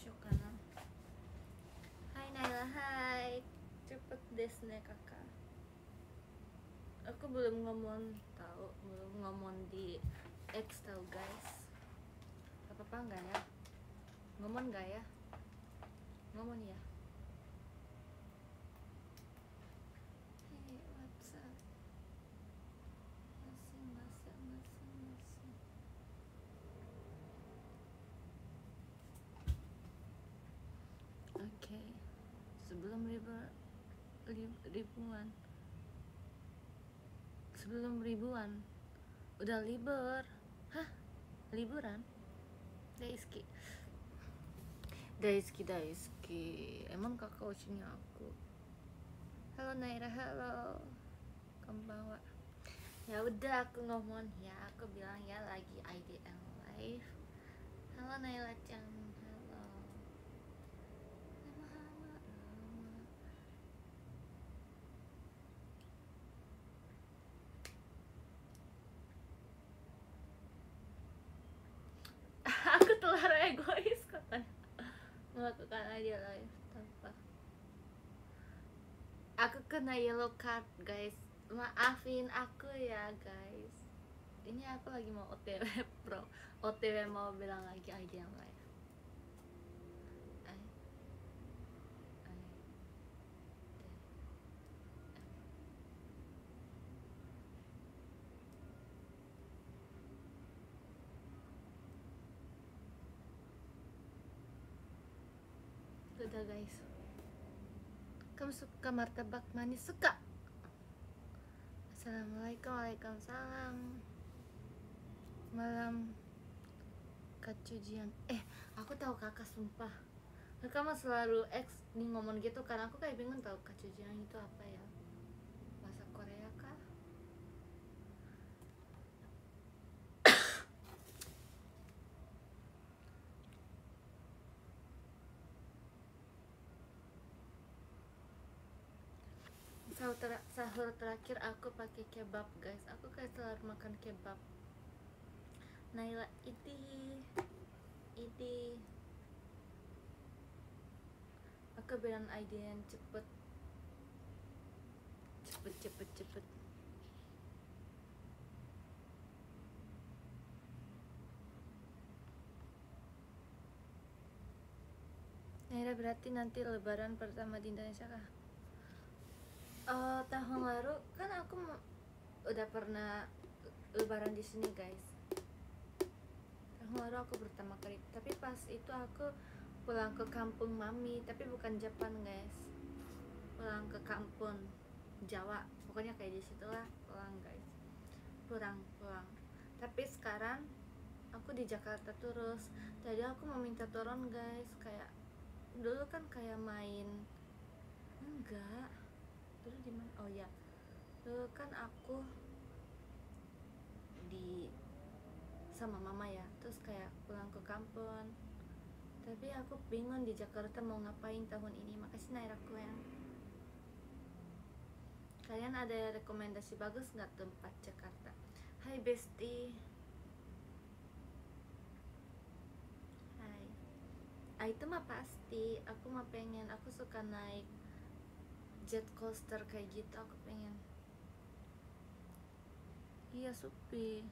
しようかな。Hai Naila, hai. Cepet desne kakak. Aku belum ngomong tahu, belum ngomong di X tahu guys. Apa enggak ya? Ngomong enggak ya? Ngomong ya. Hey, what's up? Masih. Oke. Sebelum ribuan. Sebelum ribuan. Udah libur. Hah? Liburan? Daisuki. Emang kakak usinya aku. Halo Naira, halo. Konbanwa. Ya udah aku ngomong ya, aku bilang ya lagi IDL live. Halo Naila Chan, halo. Aku terlalu egois katanya melakukan IDL live tanpa. Aku kena yellow card guys, maafin aku ya guys. Ini aku lagi mau OTW bro, OTW mau bilang lagi IDL live. Udah guys, kamu suka martabak manis? Suka. Assalamualaikum, waalaikumsalam. Malam kacujian. Aku tahu kakak sumpah. Kakak mah selalu X nih ngomong gitu kan, aku kayak bingung tahu kacujian itu apa ya. Bahasa Korea kah? Sahur terakhir aku pakai kebab guys. Aku kayak selalu makan kebab. Naila idi. Aku bilang ID yang cepet. Naila berarti nanti lebaran pertama di Indonesia kah? Tahun lalu kan aku udah pernah lebaran di sini guys. Tahun lalu aku pertama kali, tapi pas itu aku pulang ke kampung mami, tapi bukan Jepang guys. Pulang ke kampung Jawa, pokoknya kayak di situlah pulang guys. Pulang. Tapi sekarang aku di Jakarta terus. Tadi aku mau minta turun guys, kayak dulu kan kayak main enggak. Dulu di mana? Oh ya. Dulu kan aku di sama mama ya, terus kayak pulang ke kampung, tapi aku bingung di Jakarta mau ngapain tahun ini. Makasih Naira Kuen. Kalian ada rekomendasi bagus nggak tempat Jakarta? Hai bestie. Hai. Itu mah pasti. Aku mah pengen. Aku suka naik jet coaster kayak gitu. Aku pengen. Iya Supi.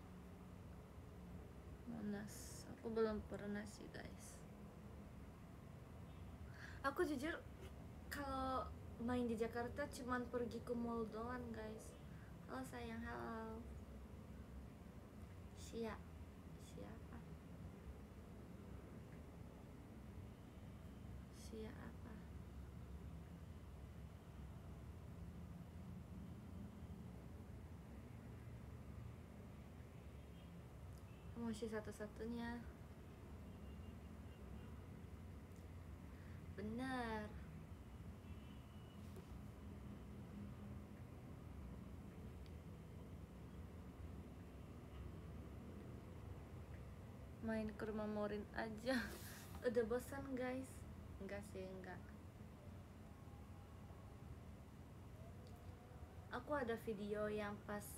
Monas. Aku belum pernah sih guys. Aku jujur kalau main di Jakarta cuman pergi ke mall doang guys. Halo sayang, halo. Siapa? Masih satu-satunya. Benar. Main ke rumah Morin aja. Udah bosan guys. Enggak sih, enggak. Aku ada video yang pas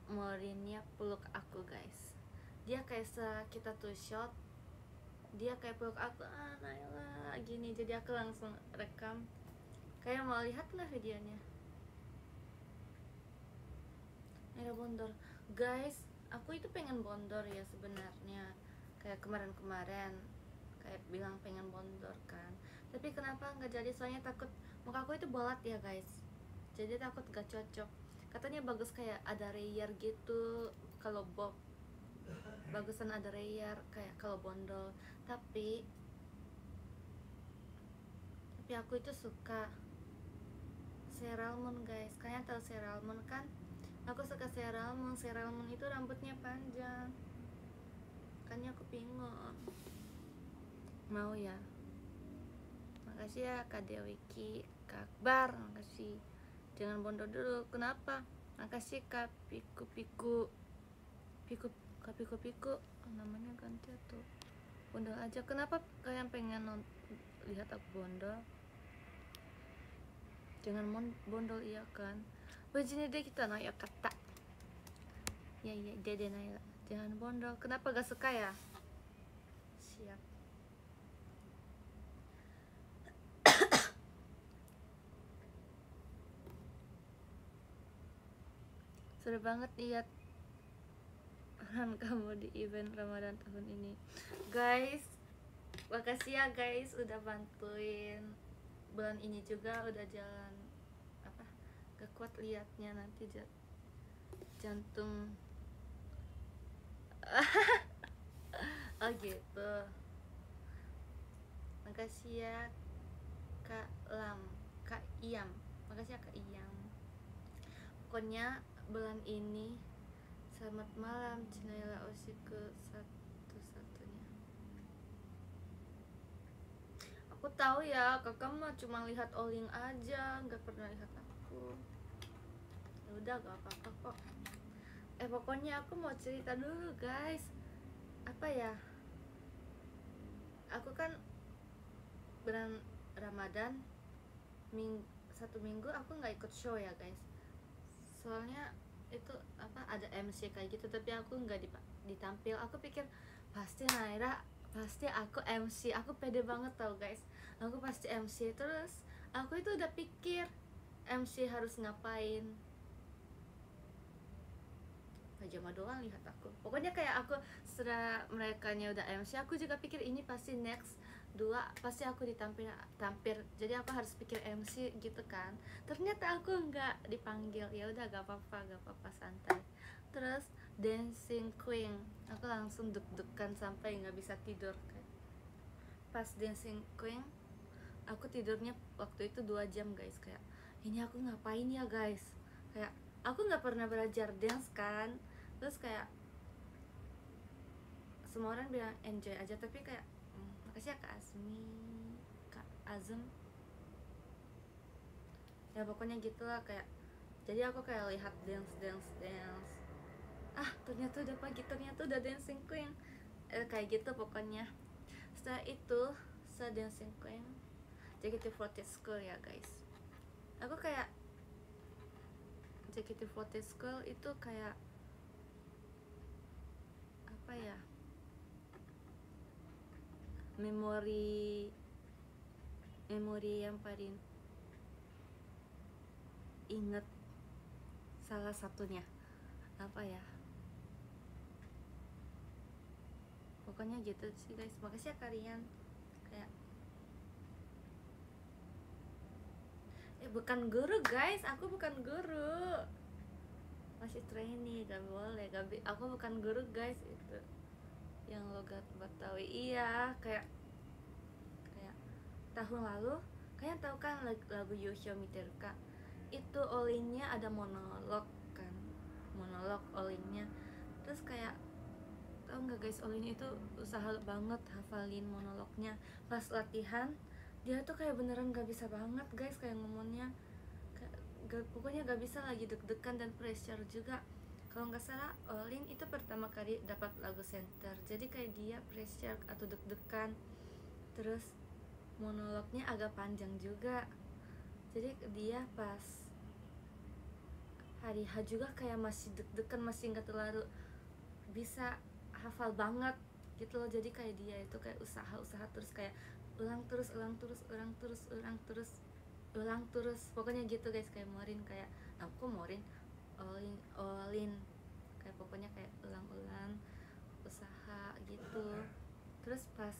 Morinnya peluk aku guys. Dia kayak kita tuh shot dia kayak peluk aku, Naila gini, jadi aku langsung rekam. Kayak mau lihat nggak videonya? Naila bondor, guys. Aku itu pengen bondor ya sebenarnya, kayak kemarin-kemarin kayak bilang pengen bondor kan, tapi kenapa nggak jadi? Soalnya takut muka aku itu bolat ya guys, jadi takut gak cocok. Katanya bagus kayak ada layer gitu kalau bob, bagusan ada layer kayak kalau bondol. Tapi aku itu suka Ceralmon guys. Kalian tahu Ceralmon kan? Aku suka Ceralmon. Ceralmon itu rambutnya panjang, makanya aku bingung mau ya. Makasih ya Kak Dewiki, Kak Akbar, makasih. Jangan bondol dulu. Kenapa? Makasih Kak Piku Piku Piku Kak Piku Piku. Namanya ganti tuh. Bondol aja. Kenapa kalian pengen lihat aku bondol? Jangan bondol iya kan? Begini deh kita no ya kata. Ya Dede Naila. Jangan bondol. Kenapa gak suka ya? Siap. Seru banget lihat peran kamu di event Ramadan tahun ini, guys. Makasih ya guys udah bantuin. Bulan ini juga udah jalan apa? Gak kuat liatnya nanti jantung. Oh gitu. Makasih ya Kak Iyam. Makasih ya Kak Iyam. Pokoknya bulan ini selamat malam Cinaila Osiku satu-satunya. Aku tahu ya kakak mah cuma lihat Oling aja, nggak pernah lihat aku. Ya udah gak apa-apa kok. Pokoknya aku mau cerita dulu guys. Apa ya? Aku kan bulan Ramadan satu minggu aku nggak ikut show ya guys. Soalnya itu apa ada MC kayak gitu, tapi aku nggak ditampil. Aku pikir pasti Naira, pasti aku MC, aku pede banget tau guys, aku pasti MC. Terus aku itu udah pikir MC harus ngapain, pajama doang lihat aku. Pokoknya kayak aku setelah merekanya udah MC, aku juga pikir ini pasti next 2 pasti aku tampil, jadi aku harus pikir MC gitu kan. Ternyata aku nggak dipanggil. Ya udah gak apa-apa santai. Terus dancing queen, aku langsung deg-degan sampai nggak bisa tidur. Pas dancing queen aku tidurnya waktu itu 2 jam guys. Kayak ini aku ngapain ya guys, kayak aku nggak pernah belajar dance kan. Terus kayak semua orang bilang enjoy aja, tapi kayak makasih ya Kak Asmi, Kak Azem, ya pokoknya gitulah. Kayak jadi aku kayak lihat dance. Ternyata udah pagi, ternyata udah dancing queen, kayak gitu pokoknya. Setelah itu dancing queen JKT48 School ya guys. Aku kayak JKT48 School itu kayak apa ya, memori yang paling inget. Salah satunya apa ya, pokoknya gitu sih guys. Makasih ya kalian. Kayak bukan guru guys, aku bukan guru, masih trainee, gak boleh, aku bukan guru guys. Itu yang logat Batawi. Iya, kayak tahun lalu kalian tahu kan lagu Yosho Miteruka itu Olinnya ada monolog kan, monolog Olinnya. Terus kayak tau nggak guys, Olin itu usaha banget hafalin monolognya. Pas latihan dia tuh kayak beneran gak bisa banget guys, kayak ngomongnya pokoknya gak bisa, lagi deg-degan dan pressure juga. Kalau nggak salah Olin itu pertama kali dapat lagu center, jadi kayak dia pressure atau deg-degan. Terus monolognya agak panjang juga, jadi dia pas hari H juga kayak masih deg-degan, masih nggak terlalu bisa hafal banget. gitu loh. Jadi kayak dia itu kayak usaha terus, kayak ulang terus pokoknya gitu guys. Kayak Morin, kayak aku Morin all in kayak pokoknya kayak ulang usaha gitu. Terus pas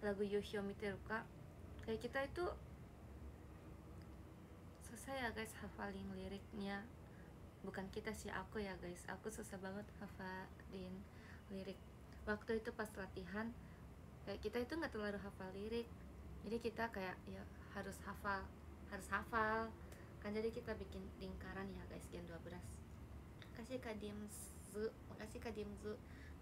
lagu Yoshio Miteruka, kayak kita itu susah ya guys hafalin liriknya. Bukan kita sih, aku ya guys, aku susah banget hafalin lirik. Waktu itu pas latihan, kayak kita itu nggak terlalu hafal lirik, jadi kita kayak ya harus hafal kan. Jadi kita bikin lingkaran ya guys, Gen 12. Makasih Kak Dimzu.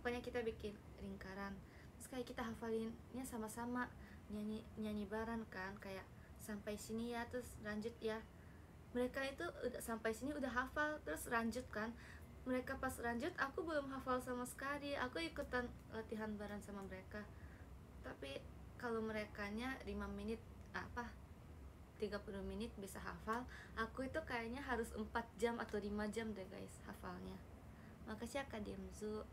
Pokoknya kita bikin lingkaran, terus kayak kita hafalinnya sama-sama, nyanyi bareng kan, kayak sampai sini ya, terus lanjut ya. Mereka itu udah sampai sini udah hafal, terus lanjut kan. Mereka pas lanjut, aku belum hafal sama sekali. Aku ikutan latihan bareng sama mereka, tapi kalau merekanya 5 menit 30 menit bisa hafal, aku itu kayaknya harus 4 jam atau 5 jam deh guys hafalnya. Makasih ya Kak Demzu.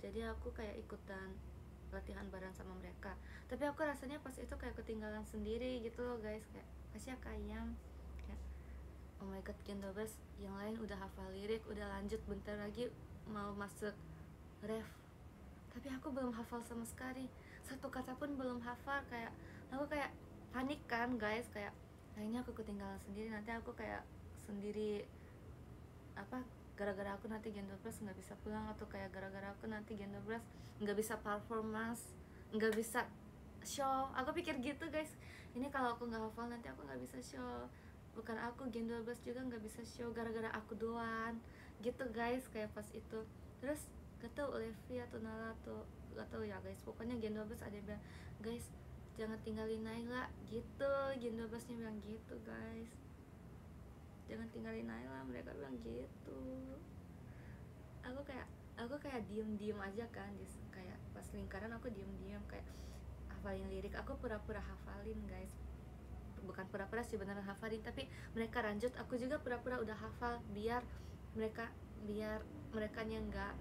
Jadi aku kayak ikutan latihan bareng sama mereka, tapi aku rasanya pas itu kayak ketinggalan sendiri gitu loh guys. Kayak kasih ya Kak Yang, kayak oh my god, Gen 12 yang lain udah hafal lirik, udah lanjut, bentar lagi mau masuk ref, tapi aku belum hafal sama sekali, satu kata pun belum hafal. Kayak aku kayak panik kan guys, kayak kayaknya aku ketinggalan sendiri, nanti aku kayak sendiri gara-gara aku nanti Gen 12 nggak bisa pulang, atau kayak gara-gara aku nanti Gen 12 nggak bisa performance, nggak bisa show. Aku pikir gitu guys, ini kalau aku nggak hafal nanti aku nggak bisa show. Bukan aku, Gen 12 juga nggak bisa show gara-gara aku doang gitu guys. Kayak pas itu, terus gak tau Olivia atau Nala tuh gak tau ya guys, pokoknya Gen 12 ada yang bilang, guys jangan tinggalin Naila gitu. Gen 12 nya bilang gitu guys, jangan tinggalin Naila, mereka bilang gitu. Aku kayak diem aja kan, kayak pas lingkaran aku diem kayak hafalin lirik. Aku pura-pura hafalin guys, bukan pura-pura sih, beneran hafalin. Tapi mereka lanjut, aku juga pura-pura udah hafal, biar mereka nya nggak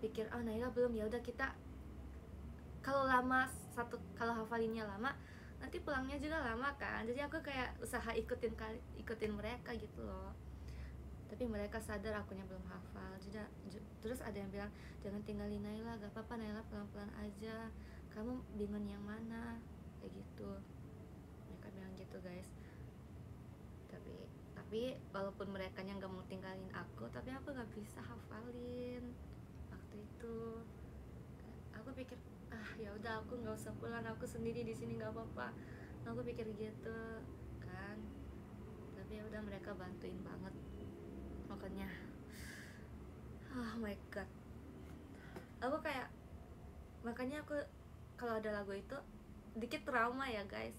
pikir oh Naila belum, ya udah kita kalau hafalinnya lama nanti pulangnya juga lama kan. Jadi aku kayak usaha ikutin mereka gitu loh. Tapi mereka sadar akunya belum hafal. Terus ada yang bilang, jangan tinggalin Naila, gak apa-apa Naila, pelan-pelan aja, kamu bingung yang mana, kayak gitu. Mereka bilang gitu guys. Tapi walaupun mereka nya nggak mau tinggalin aku, tapi aku nggak bisa hafalin waktu itu. Aku pikir ya udah, aku nggak usah pulang, aku sendiri di sini nggak apa-apa, aku pikir gitu kan. Tapi ya udah, mereka bantuin banget, makanya oh my god, aku kayak, makanya aku kalau ada lagu itu dikit trauma ya guys,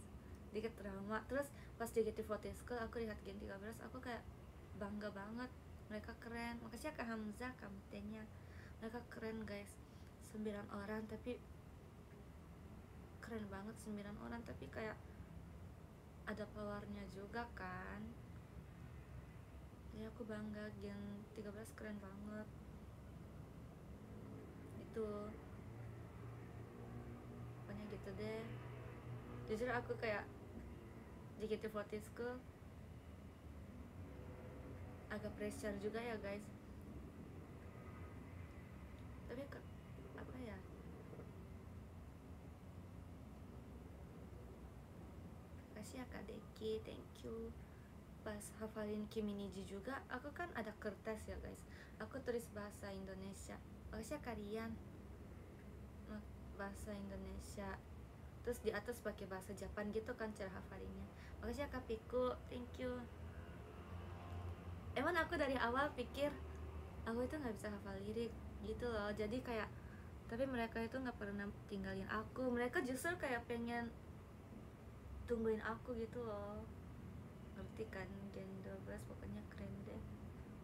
dikit trauma. Terus pas di JKT48 School aku lihat Gen 13, aku kayak bangga banget, mereka keren. Makasih ya Kak Hamzah, kamtenya, mereka keren guys. 9 orang tapi keren banget, 9 orang tapi kayak ada powernya juga kan. Jadi aku bangga, Gen 13 keren banget itu. Pokoknya gitu deh. Jujur aku kayak JKT48 School agak pressure juga ya guys. Tapi apa ya, kasih ya Kak Deki, thank you. Pas hafalin Kimi Niji juga, aku kan ada kertas ya guys, aku tulis bahasa Indonesia. Makasih ya kalian, bahasa Indonesia, terus di atas pakai bahasa Jepang gitu kan cara hafalinnya. Makasih ya Kak Piku, thank you. Emang aku dari awal pikir aku itu nggak bisa hafal lirik gitu loh. Jadi kayak, tapi mereka itu nggak pernah tinggalin aku, mereka justru kayak pengen tungguin aku gitu loh. Ngerti kan, Gen 12 pokoknya keren deh.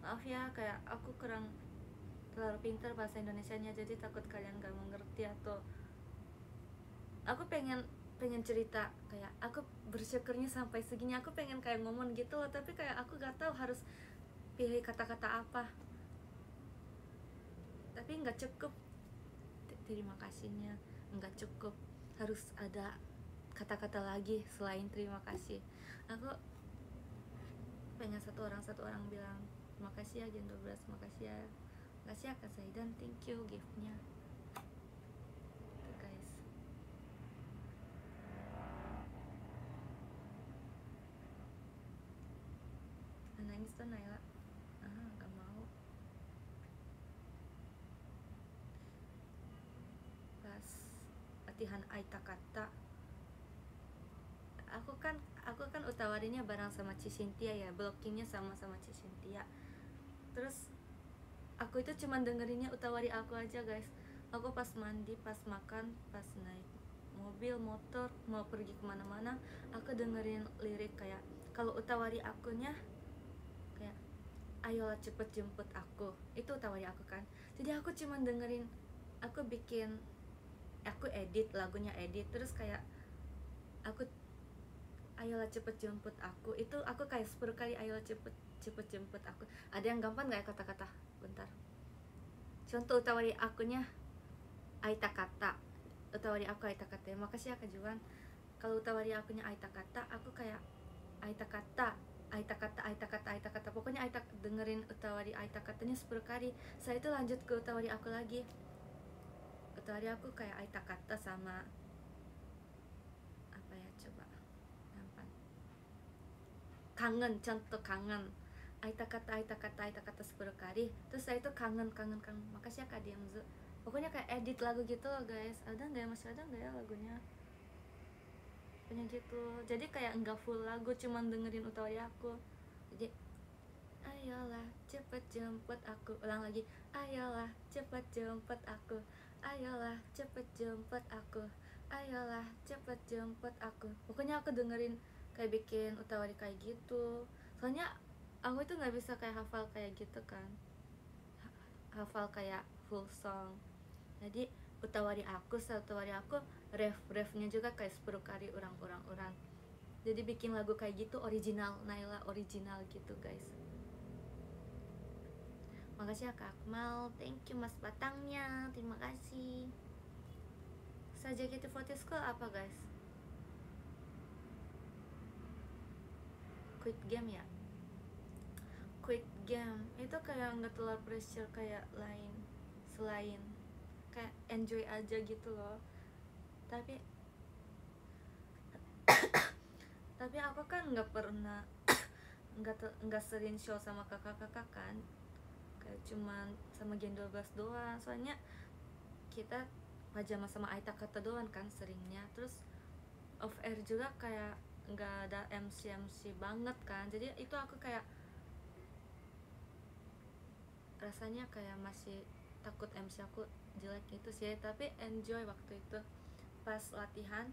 Maaf ya, kayak aku kurang terlalu pintar bahasa Indonesianya, jadi takut kalian gak mengerti. Atau aku pengen cerita kayak aku bersyukurnya sampai segini, aku pengen kayak ngomong gitu loh, tapi kayak aku gak tahu harus pilih kata-kata apa. Tapi nggak cukup terima kasihnya nggak cukup, harus ada kata-kata lagi selain terima kasih. Aku pengen satu orang bilang makasih ya Gen 12, makasih ya Kak Zaidan, thank you giftnya tuh guys. Nangis tuh Naila, gak mau. Pas latihan Aita kata, aku kan utawarinya bareng sama Cisintia ya, blockingnya sama Cisintia. Terus aku itu cuma dengerinnya utawari aku aja guys. Aku pas mandi, pas makan, pas naik mobil, motor, mau pergi kemana-mana, aku dengerin lirik kayak kalau utawari akunya kayak ayolah cepet jemput aku, itu utawari aku kan. Jadi aku cuma dengerin, aku edit lagunya, terus kayak aku ayolah cepet jemput aku, itu aku kayak 10 kali ayolah cepet jemput aku. Ada yang gampang gak ya kata-kata? Bentar, contoh utawari akunya Aita kata, utawari aku Aita kata, makasih ya Kak Juan. Kalau utawari akunya Aita kata, aku kayak Aita kata, pokoknya Aita, dengerin utawari Aita katanya 10 kali. Saya itu lanjut ke utawari aku lagi. Utawari aku kayak Aita kata sama apa ya, coba gampang, kangen, contoh kangen, Aita kata 10 kali. Terus saya itu kangen. Makasih ya Kak Diamzu. Pokoknya kayak edit lagu gitu loh guys. Ada nggak ya, masih ada nggak ya lagunya? Punya gitu. Jadi kayak enggak full lagu, cuman dengerin utawari aku. Jadi ayolah cepet jemput aku, ulang lagi, ayolah cepet jemput aku, ayolah cepet jemput aku, ayolah cepet jemput aku. Pokoknya aku dengerin kayak bikin utawari kayak gitu. Soalnya aku itu nggak bisa kayak hafal kayak gitu kan, hafal kayak full song. Jadi utawari aku refnya juga kayak 10 kali orang. Jadi bikin lagu kayak gitu original, Naila original gitu guys. Makasih ya Kak Akmal, thank you Mas Batangnya, terima kasih. Saja gitu Vote School apa guys? Quit game ya? Quit game itu kayak nggak terlalu pressure kayak lain, selain kayak enjoy aja gitu loh. Tapi aku kan nggak pernah nggak sering show sama kakak-kakak kan, kayak cuman sama Gen 12 doang. Soalnya kita pajama sama Aita kata doang kan seringnya. Terus off air juga kayak nggak ada MC banget kan. Jadi itu aku kayak rasanya kayak masih takut MC aku jelek gitu sih. Tapi enjoy waktu itu pas latihan.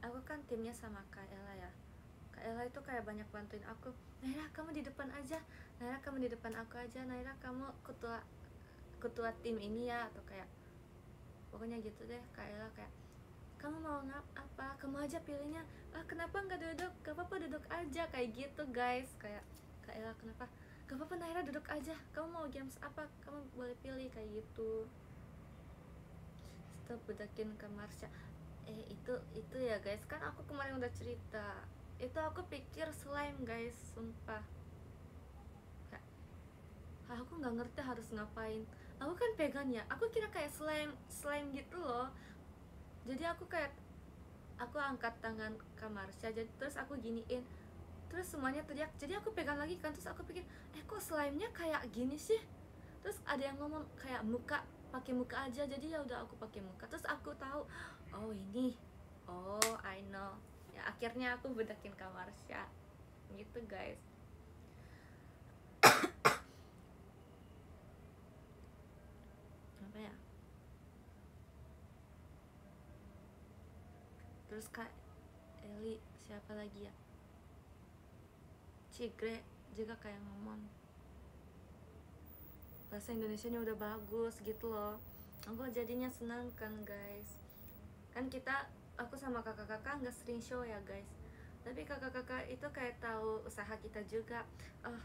Aku kan timnya sama Kak Ella ya. Kak Ella itu kayak banyak bantuin aku. Naira kamu di depan aja, Naira kamu di depan aku aja, Naira kamu ketua tim ini ya, atau kayak pokoknya gitu deh. Kak Ella kayak kamu mau apa, kamu aja pilihnya, kenapa nggak duduk, gak apa-apa duduk aja, kayak gitu guys. Kayak Kak Ella kenapa, gak apa-apa Naira duduk aja, kamu mau games apa kamu boleh pilih, kayak gitu. Stop bedakin ke Marsha. Itu ya guys, kan aku kemarin udah cerita, itu aku pikir slime guys, sumpah. Aku nggak ngerti harus ngapain. Aku kan pegang ya, aku kira kayak slime gitu loh. Jadi aku angkat tangan ke Marsha, terus aku giniin, terus semuanya teriak. Jadi aku pegang lagi kan, terus aku pikir kok slime-nya kayak gini sih. Terus ada yang ngomong kayak muka, pakai muka aja. Jadi ya udah aku pakai muka. Terus aku tahu, oh ini, oh I know ya. Akhirnya aku bedakin ke Marsha gitu guys. Apa ya, terus Kak Eli, siapa lagi ya, Cigre juga kayak ngomong bahasa Indonesianya udah bagus gitu loh. Aku jadinya senang kan guys. Kan aku sama kakak-kakak nggak sering show ya guys, tapi kakak-kakak itu kayak tahu usaha kita juga. Oh,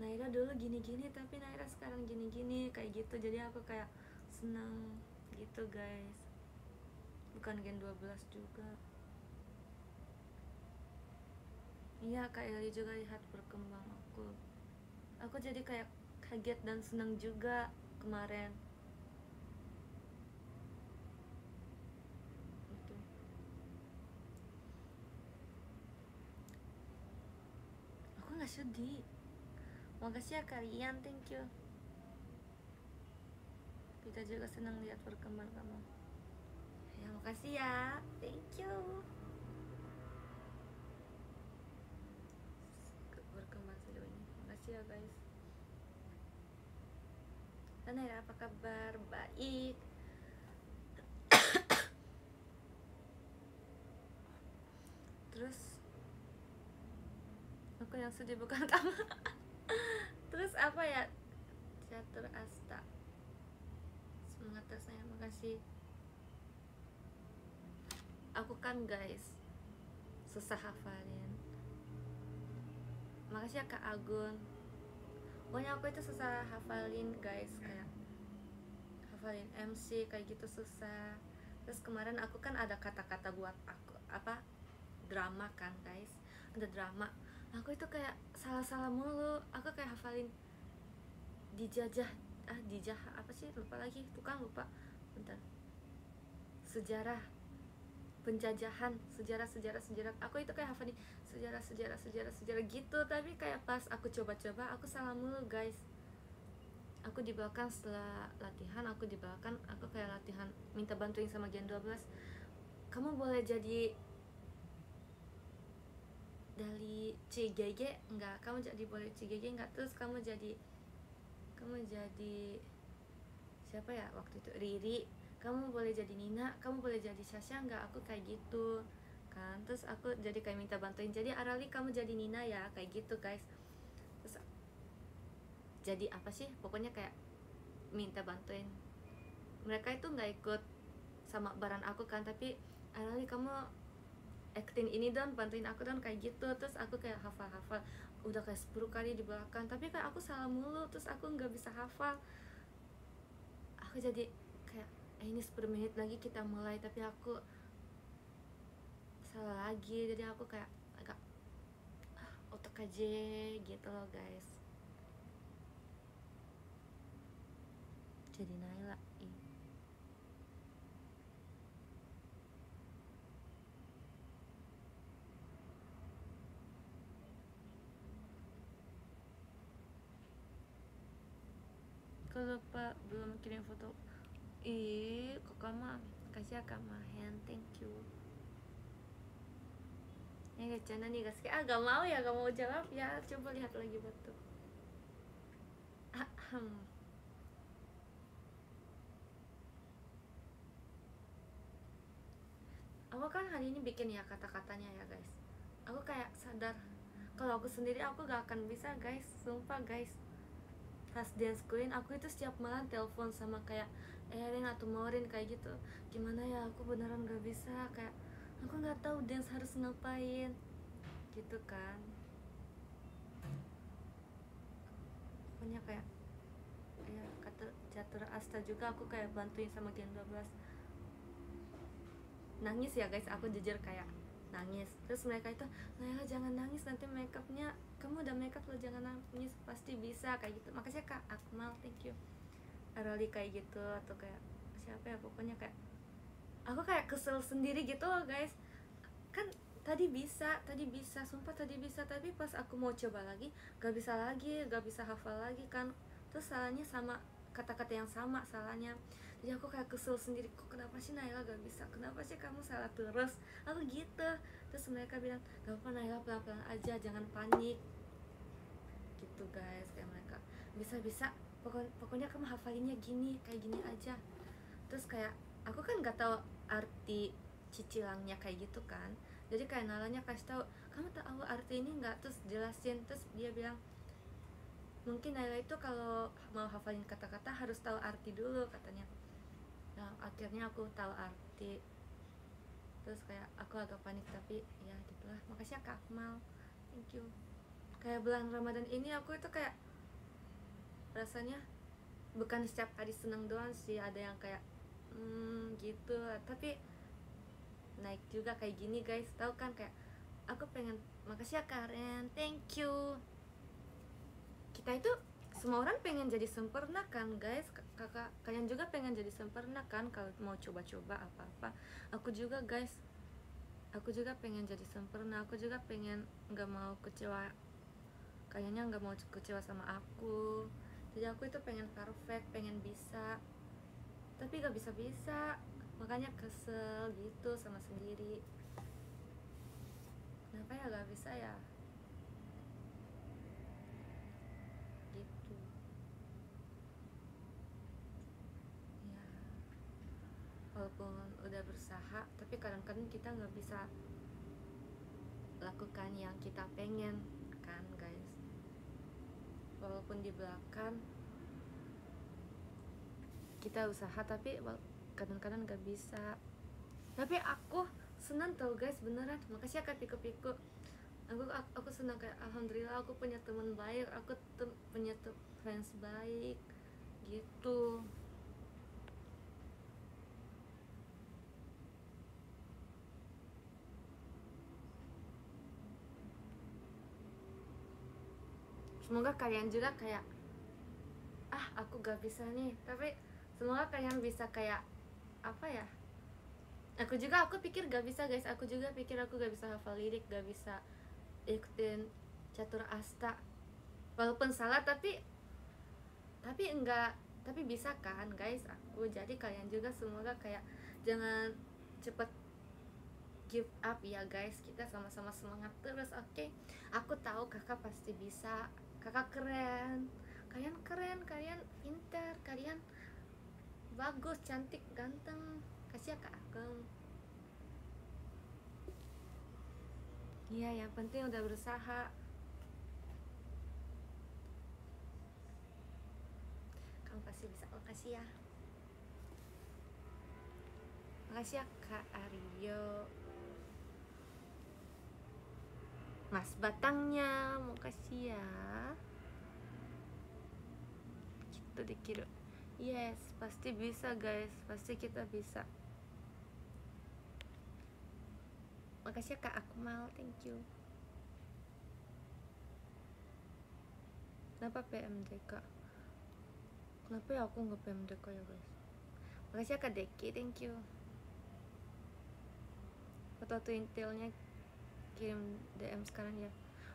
Naira dulu gini-gini tapi Naira sekarang gini-gini, kayak gitu. Jadi aku kayak senang gitu guys, bukan Gen 12 juga. Iya, Kak Eli juga lihat berkembang aku jadi kayak kaget dan senang juga kemarin itu. Aku nggak sedih, makasih ya kalian, thank you. Kita juga senang lihat berkembang kamu. Ya makasih ya, thank you. Berkembang sejauh ini, makasih ya guys. Nera apa kabar? Baik. Terus aku yang sedih bukan kamu. Terus apa ya, Catur Asta, semangat terusnya, makasih. Aku kan guys susah hafalin, makasih ya Kak Agun. Pokoknya aku itu susah hafalin guys, kayak hafalin MC kayak gitu susah. Terus kemarin aku kan ada kata-kata buat aku apa, drama kan guys, ada drama. Aku itu kayak salah-salah mulu, aku kayak hafalin dijajah, dijah apa sih, lupa lagi, tukang lupa, bentar. Sejarah penjajahan, sejarah aku itu kayak hafalin sejarah gitu, tapi kayak pas aku coba-coba aku salah mulu guys. Aku di belakang setelah latihan, aku kayak latihan minta bantuin sama Gen 12, kamu boleh jadi dari CGG enggak, kamu jadi boleh CGG enggak, terus kamu jadi siapa ya waktu itu, Riri, kamu boleh jadi Nina, kamu boleh jadi Sasha enggak, aku kayak gitu kan. Terus aku jadi kayak minta bantuin, jadi Arali kamu jadi Nina ya, kayak gitu guys. Terus jadi apa sih, pokoknya kayak minta bantuin. Mereka itu nggak ikut sama baran aku kan, tapi Arali kamu acting ini dong, bantuin aku dong, kayak gitu. Terus aku kayak hafal udah kayak 10 kali di belakang, tapi kayak aku salah mulu, terus aku nggak bisa hafal. Aku jadi kayak ini 10 menit lagi kita mulai, tapi aku salah lagi, jadi aku kayak agak otak aja gitu loh guys. Jadi Naila kalau lupa belum kirim foto. Kok kamu kasih ya Kak Mahen, thank you. Ya Cana nih guys, gak mau ya, gak mau jawab ya. Coba lihat lagi batu. Aku kan hari ini bikin ya kata-katanya ya guys. Aku kayak sadar kalau aku sendiri aku gak akan bisa guys, sumpah guys. Pas dance queen aku itu setiap malam telepon sama kayak Erin atau Maureen kayak gitu, gimana ya, aku beneran gak bisa, kayak aku nggak tahu dance harus ngapain gitu kan. Pokoknya kayak ya kata Catur Asta juga aku kayak bantuin sama Gen 12. Nangis ya guys, aku jujur kayak nangis. Terus mereka itu, Naila jangan nangis, nanti makeupnya, kamu udah makeup lo, jangan nangis, pasti bisa, kayak gitu. Makasih Kak Akmal, thank you. Aroli kayak gitu, atau kayak siapa ya, pokoknya kayak aku kayak kesel sendiri gitu loh guys. Kan tadi bisa, sumpah tadi bisa, tapi pas aku mau coba lagi gak bisa hafal lagi kan. Terus salahnya sama kata-kata yang sama salahnya, jadi aku kayak kesel sendiri, kok kenapa sih Naila gak bisa, kenapa sih kamu salah terus, aku gitu. Terus mereka bilang gak apa Naila, pelan-pelan aja, jangan panik gitu guys. Kayak mereka bisa pokoknya kamu hafalinnya gini, kayak gini aja. Terus kayak aku kan gak tahu arti cicilangnya kayak gitu kan, jadi kayak Nalanya kasih tahu, kamu tahu arti ini nggak, terus jelasin. Terus dia bilang mungkin Naila itu kalau mau hafalin kata-kata harus tahu arti dulu katanya. Nah akhirnya aku tahu arti. Terus kayak aku agak panik, tapi ya gitulah. Makasih ya Kak Akmal, thank you. Kayak bulan Ramadan ini aku itu kayak rasanya bukan setiap hari seneng doang sih, ada yang kayak gitu, tapi naik juga kayak gini guys, tahu kan, kayak aku pengen, makasih ya Karen, thank you. Kita itu semua orang pengen jadi sempurna kan guys, kakak kalian juga pengen jadi sempurna kan kalau mau coba-coba apa-apa. Aku juga guys, aku juga pengen jadi sempurna, aku juga pengen nggak mau kecewa, kayaknya nggak mau kecewa sama aku, jadi aku itu pengen perfect, pengen bisa, tapi gak bisa-bisa, makanya kesel gitu sama sendiri. Kenapa ya gak bisa ya gitu ya, walaupun udah berusaha tapi kadang-kadang kita nggak bisa lakukan yang kita pengen kan guys, walaupun di belakang kita usaha tapi kadang-kadang nggak bisa. Tapi aku senang tau guys, beneran, makasih ya kak Piku-Piku. Aku senang, kayak alhamdulillah aku punya teman baik, aku punya fans baik gitu. Semoga kalian juga kayak, aku gak bisa nih, tapi semoga kalian bisa kayak apa ya, aku pikir gak bisa guys, aku juga pikir aku gak bisa hafal lirik, gak bisa ikutin catur asta, walaupun salah tapi enggak, tapi bisa kan guys aku. Jadi kalian juga semoga kayak jangan cepet give up ya guys, kita sama-sama semangat terus, oke? Aku tahu kakak pasti bisa, kakak keren, kalian pintar, kalian bagus, cantik, ganteng, kasih ya kak Ageng. Iya, yang penting udah berusaha. Kamu pasti bisa, makasih ya, makasih ya kak Aryo, Mas Batangnya, makasih ya. Gitu dikira. Yes, pasti bisa guys, pasti kita bisa. Makasih ya kak Akmal, thank you. Kenapa PMDK? Kenapa ya aku nggak PMDK ya guys? Makasih ya kak Deki, thank you. Foto twintilnya kirim DM sekarang ya.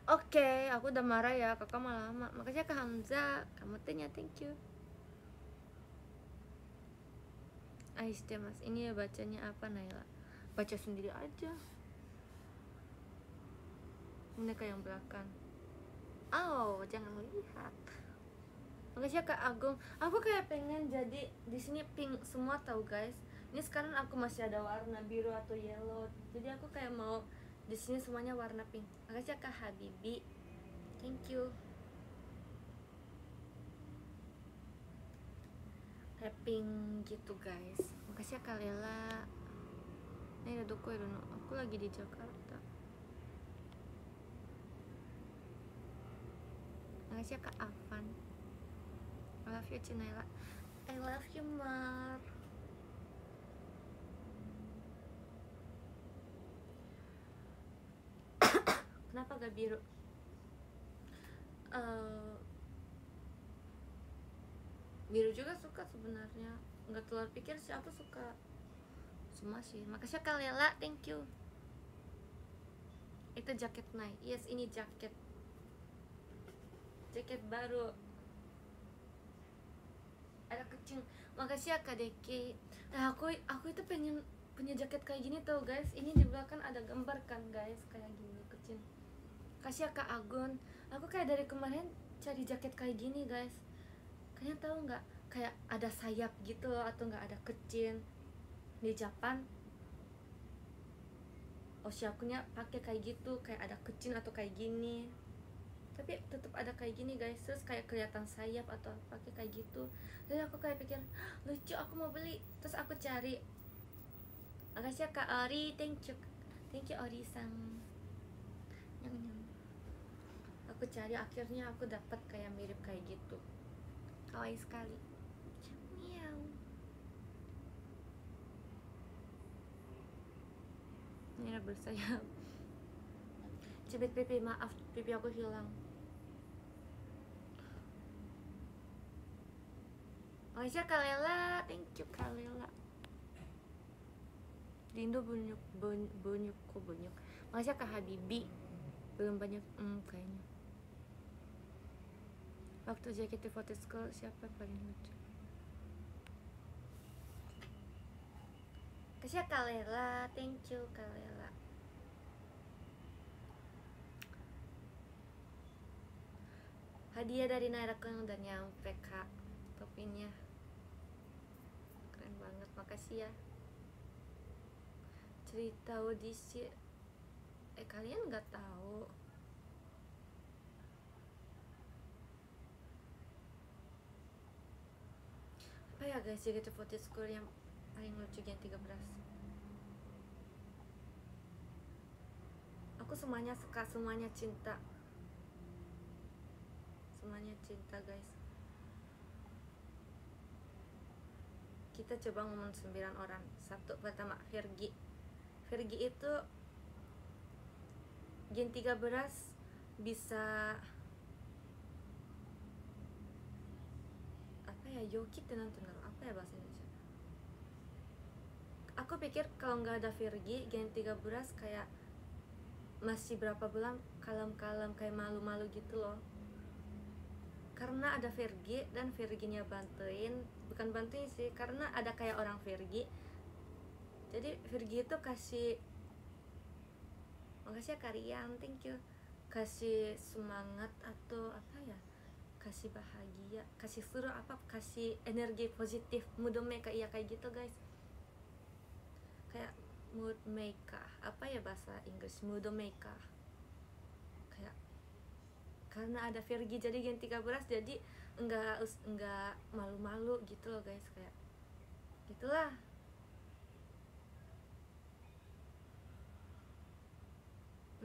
Oke, aku udah marah ya, kakak malah lama. Makasih ya kak Hamza, kamu tanya, thank you. Ais deh mas, ini ya bacanya apa Naila? Baca sendiri aja. Ini kayak yang belakang. Oh, jangan lihat. Makasih ya kak Agung. Aku kayak pengen jadi di sini pink semua tahu guys. Ini sekarang aku masih ada warna biru atau yellow. Jadi aku kayak mau di sini semuanya warna pink. Makasih ya kak Habibi. Thank you. Kayak pink gitu guys. Makasih ya kak Lela. Ini ada doko ya, aku lagi di Jakarta. Makasih ya kak Afan. I love you Cinaila. I love you Mar. Kenapa gak biru? Biru juga suka sebenarnya, nggak terlalu pikir sih, aku suka semua sih. Makasih ya kak Lela, thank you. Itu jaket night, yes ini jaket baru, ada kucing. Makasih ya kak Deki. Nah aku itu pengen punya jaket kayak gini tau guys. Ini di belakang ada gambar kan guys, kayak gini kucing. Kasih ya kak Agun. Aku kayak dari kemarin cari jaket kayak gini guys. Kalian tahu nggak, kayak ada sayap gitu loh, atau nggak ada kucing di Japan. Oshakunya pakai kayak gitu, kayak ada kucing atau kayak gini, tapi tetap ada kayak gini guys, terus kayak kelihatan sayap atau pakai kayak gitu. Jadi aku kayak pikir lucu, aku mau beli, terus aku cari. Makasih ya kak Ori, thank you Ori sang. Aku cari, akhirnya aku dapat kayak mirip kayak gitu, kawaii sekali. Nina bersayap. Cibit pipi, maaf pipi aku hilang. Makasih Kak Lela, thank you Kak Lela. Di Indo bunyuk. Makasih Kak Habibi. Belum banyak kayaknya. Waktu JKT48 School siapa paling lucu? Makasih Kak Lela, thank you Kak Lela. Hadiah dari Nairaku yang udah nyampe Kak, topinya keren banget, makasih ya. Cerita audisi, kalian nggak tahu? Apa ya guys, JKT48 School yang paling lucu Gen 13. Aku semuanya suka, semuanya cinta. Semuanya cinta guys. Kita coba ngomong 9 orang. Satu, pertama Virgi. Virgi itu Gen 13 bisa apa ya, Yoki tenan apa ya bahasa Indonesia. Aku pikir kalau nggak ada Virgi Gen 13 kayak masih berapa bulan kalem-kalem kayak malu-malu gitu loh. Karena ada Virgi dan Virginya bantuin, bukan bantuin sih, karena ada kayak orang Virgi. Jadi Virgi itu kasih, makasih ya Karian, thank you, kasih semangat atau apa ya, kasih bahagia, kasih suruh apa, kasih energi positif, mood maker, iya kayak gitu guys, kayak mood maker, apa ya bahasa Inggris, mood maker. Kayak karena ada Virgi jadi Gen 13 jadi enggak malu-malu gitu loh guys, kayak gitulah.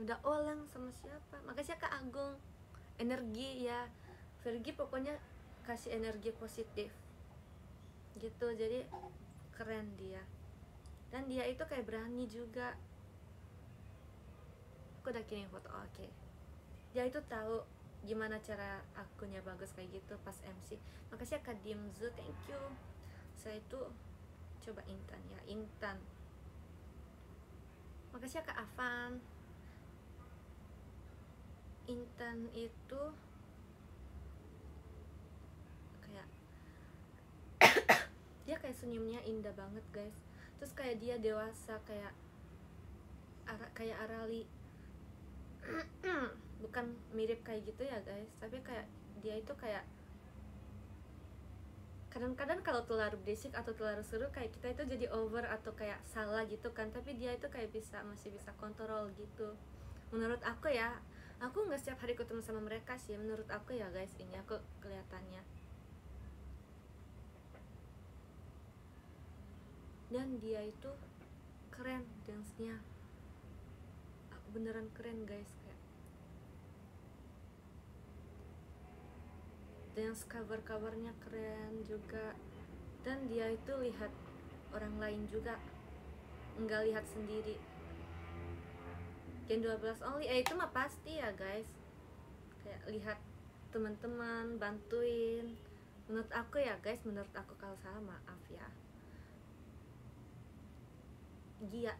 Udah Olang sama siapa, makasih ya Kak Agung, energi ya Virgi, pokoknya kasih energi positif gitu, jadi keren dia. Dan dia itu kayak berani juga. Aku udah kirim foto, oke. Dia itu tahu gimana cara akunnya bagus kayak gitu pas MC. Makasih ya Kak Dimzu, thank you. Saya itu coba Intan ya, Intan. Makasih ya Kak Afan. Intan itu kayak dia kayak senyumnya indah banget guys. Terus kayak dia dewasa, kayak Arali. Bukan mirip kayak gitu ya guys, tapi kayak dia itu kayak kadang-kadang kalau terlalu berisik atau terlalu seru kayak kita itu jadi over atau kayak salah gitu kan, tapi dia itu kayak masih bisa kontrol gitu. Menurut aku ya, aku nggak setiap hari ketemu sama mereka sih, menurut aku ya guys, ini aku kelihatannya. Dan dia itu keren dance-nya, beneran keren guys, kayak dance cover-covernya keren juga. Dan dia itu lihat orang lain juga, nggak lihat sendiri. Gen 12 only, itu mah pasti ya guys, kayak lihat teman-teman bantuin. Menurut aku ya guys, menurut aku, kalau salah maaf ya. Gia,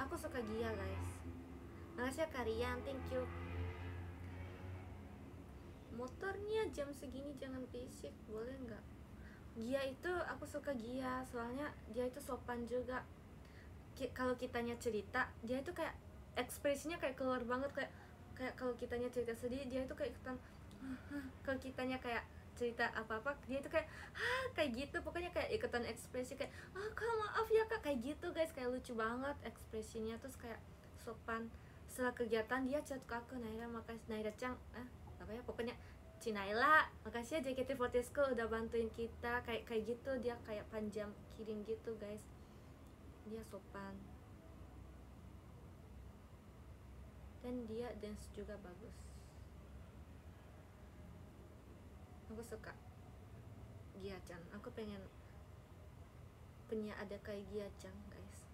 aku suka Gia guys. Makasih ya Karian, thank you. Motornya jam segini jangan berisik, boleh nggak? Gia itu aku suka Gia, soalnya dia itu sopan juga. Kalau kitanya cerita, dia itu kayak ekspresinya kayak keluar banget, kayak kalau kitanya cerita sedih, dia itu kayak ikutan. Kalau kitanya kayak cerita apa-apa, dia itu kayak kayak gitu, pokoknya kayak ikutan ekspresi kayak kak maaf ya kak, kayak gitu guys, kayak lucu banget ekspresinya. Terus kayak sopan. Setelah kegiatan dia chat ke aku, Naira makasih, Naira Cang apa ya, pokoknya Cinaila, makasih ya JKT48 School udah bantuin kita, kayak gitu. Dia kayak panjang kirim gitu guys, dia sopan. Dan dia dance juga bagus, aku suka Gia Chan. Aku pengen punya ada kayak Gia Chan guys.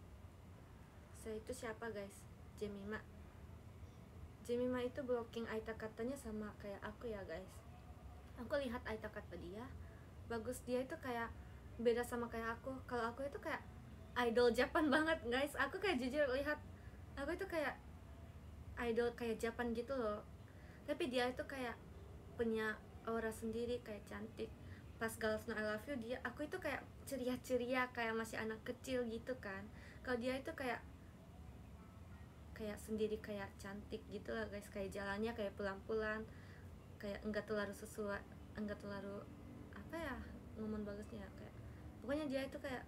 saya itu siapa guys? Jemima. Jemima itu blocking Aita katanya sama kayak aku ya guys. Aku lihat Aita kata dia bagus, dia itu kayak beda sama kayak aku. Kalau aku itu kayak idol Japan banget guys. Aku kayak jujur lihat, aku itu kayak idol kayak Japan gitu loh. Tapi dia itu kayak punya aura sendiri, kayak cantik. Pas Girls Know I Love You, dia, aku itu kayak ceria-ceria kayak masih anak kecil gitu kan. Kalau dia itu kayak sendiri, kayak cantik gitu lah guys. Kayak jalannya kayak pelan-pelan, kayak enggak terlalu sesuai, enggak terlalu apa ya ngomong bagusnya, kayak pokoknya dia itu kayak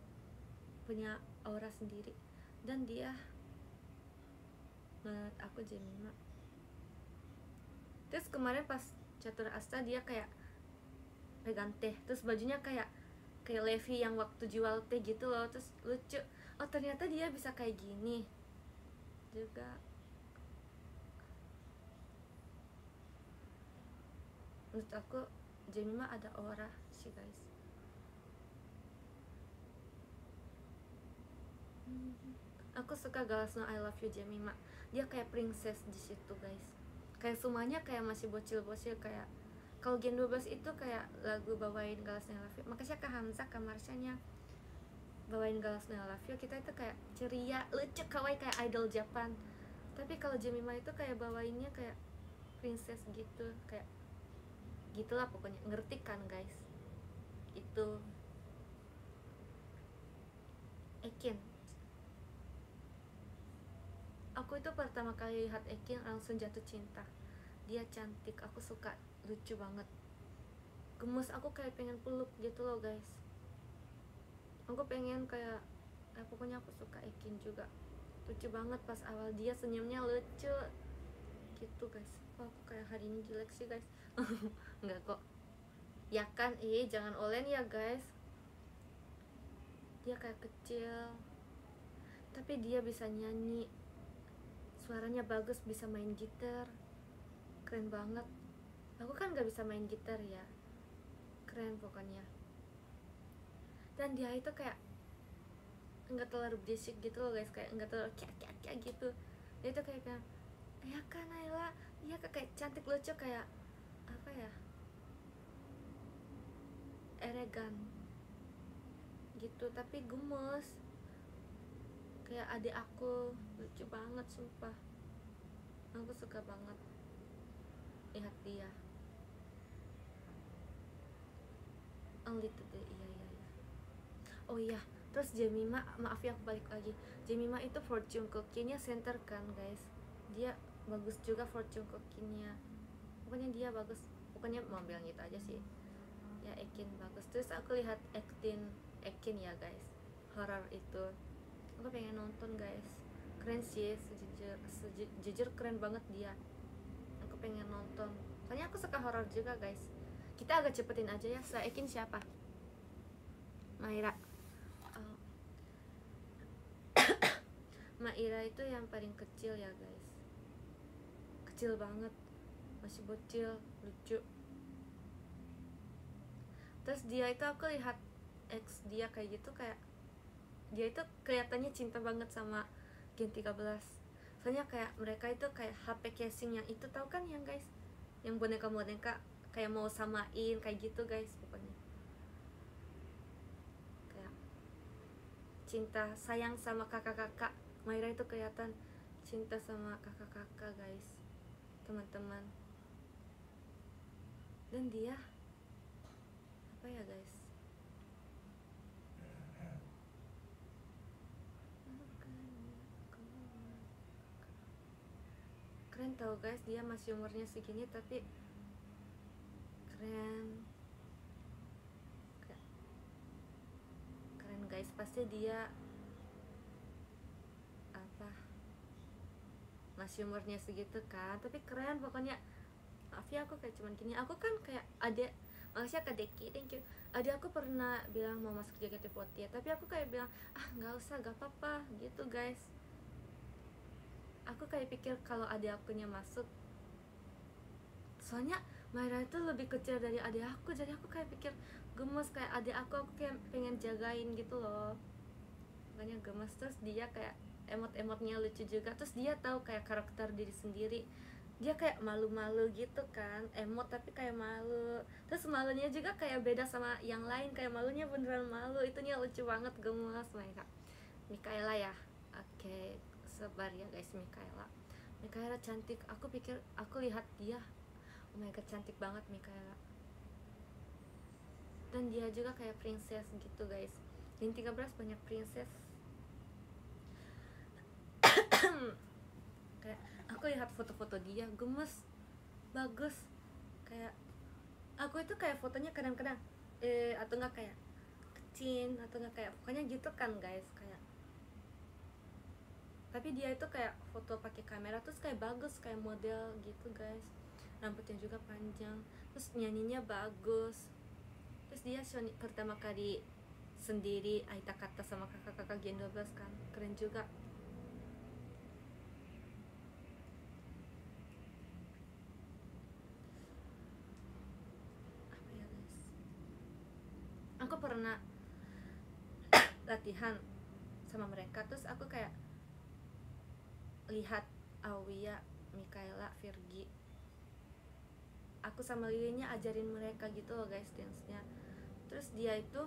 punya aura sendiri. Dan dia menurut aku Jemima. Terus kemarin pas Catur Asta dia kayak pegang teh, terus bajunya kayak Levi yang waktu jual teh gitu loh. Terus lucu, oh ternyata dia bisa kayak gini juga. Menurut aku Jemima ada aura sih guys. Aku suka Girls Know I Love You Jemima. Dia kayak princess di situ guys. Kayak semuanya kayak masih bocil-bocil. Kayak kalau Gen 12 itu kayak lagu bawain Girls Know I Love You. Makanya Kak Hamzah, Kak Marsyanya bawain Girls Know I Love You, kita itu kayak ceria, lucu, kawaii, kayak idol Japan. Tapi kalau Jemima itu kayak bawainnya kayak princess gitu, kayak gitulah pokoknya, ngerti kan guys? Itu Ekin. Aku itu pertama kali lihat Ekin langsung jatuh cinta. Dia cantik, aku suka, lucu banget, gemes, aku kayak pengen peluk gitu loh guys. Aku pengen kayak pokoknya aku suka Ekin juga, lucu banget pas awal dia senyumnya lucu gitu guys. Oh, aku kayak hari ini jelek sih guys. Enggak kok ya kan, jangan olen ya guys. Dia kayak kecil tapi dia bisa nyanyi, suaranya bagus, bisa main gitar, keren banget. Aku kan gak bisa main gitar ya, keren pokoknya. Dan dia itu kayak nggak terlalu berisik gitu loh guys, kayak nggak terlalu kayak gitu. Dia itu kayak ya kan Naila, dia kayak cantik, lucu, kayak apa ya, elegan gitu tapi gemes, kayak adik aku, lucu banget sumpah. Aku suka banget lihat dia. Only today, iya. Oh iya, terus Jemima, maaf ya aku balik lagi. Jemima itu fortune cookie-nya center kan guys. Dia bagus juga fortune cookie-nya. Pokoknya dia bagus. Pokoknya mau bilang gitu aja sih. Ya Ekin bagus. Terus aku lihat Ekin ya guys, horror itu. Aku pengen nonton guys. Keren sih, sejujur keren banget dia. Aku pengen nonton. Soalnya aku suka horror juga guys. Kita agak cepetin aja ya. Setelah Ekin siapa? Maira. Maira itu yang paling kecil ya guys, kecil banget, masih bocil, lucu. Terus dia itu aku lihat ex dia kayak gitu, kayak dia itu kelihatannya cinta banget sama Gen 13. Soalnya kayak mereka itu kayak HP casing yang itu, tahu kan yang guys, yang boneka-boneka kayak mau samain kayak gitu guys. Pokoknya kayak cinta sayang sama kakak-kakak. Maira itu kelihatan cinta sama kakak-kakak guys, teman-teman. Dan dia apa ya guys, keren tau guys. Dia masih umurnya segini tapi keren guys. Pasti dia apa, masih umurnya segitu kan, tapi keren pokoknya. Maaf ya aku kayak cuman gini. Aku kan kayak ada, makasih Kak Deki, thank you. Adik aku pernah bilang mau masuk JKT48, tapi aku kayak bilang nggak usah, gak apa-apa gitu guys. Aku kayak pikir kalau adik akunya masuk, soalnya Maira itu lebih kecil dari adik aku, jadi aku kayak pikir gemes, kayak adik aku kayak pengen jagain gitu loh, makanya gemes. Terus dia kayak emot-emotnya lucu juga. Terus dia tahu kayak karakter diri sendiri, dia kayak malu-malu gitu kan, emot tapi kayak malu. Terus malunya juga kayak beda sama yang lain, kayak malunya beneran malu. Itunya lucu banget, gemes. Mereka Mikaela ya, oke, sebar ya guys. Mikaela cantik. Aku lihat dia, oh my god, cantik banget Mikaela. Dan dia juga kayak princess gitu guys. Gen 13 banyak princess. Kayak aku lihat foto-foto dia, gemes, bagus. Kayak aku itu kayak fotonya kadang-kadang atau enggak kayak kecil, atau enggak kayak pokoknya gitu kan guys. Kayak tapi dia itu kayak foto pakai kamera terus kayak bagus, kayak model gitu guys. Rambutnya juga panjang, terus nyanyinya bagus. Terus dia pertama kali sendiri Aita kata sama kakak-kakak Gen 12 kan, keren juga. Apa ya guys, aku pernah latihan sama mereka, terus aku kayak lihat Aulia, Mikaela, Virgi, aku sama Lilinya ajarin mereka gitu loh guys dance-nya. Terus dia itu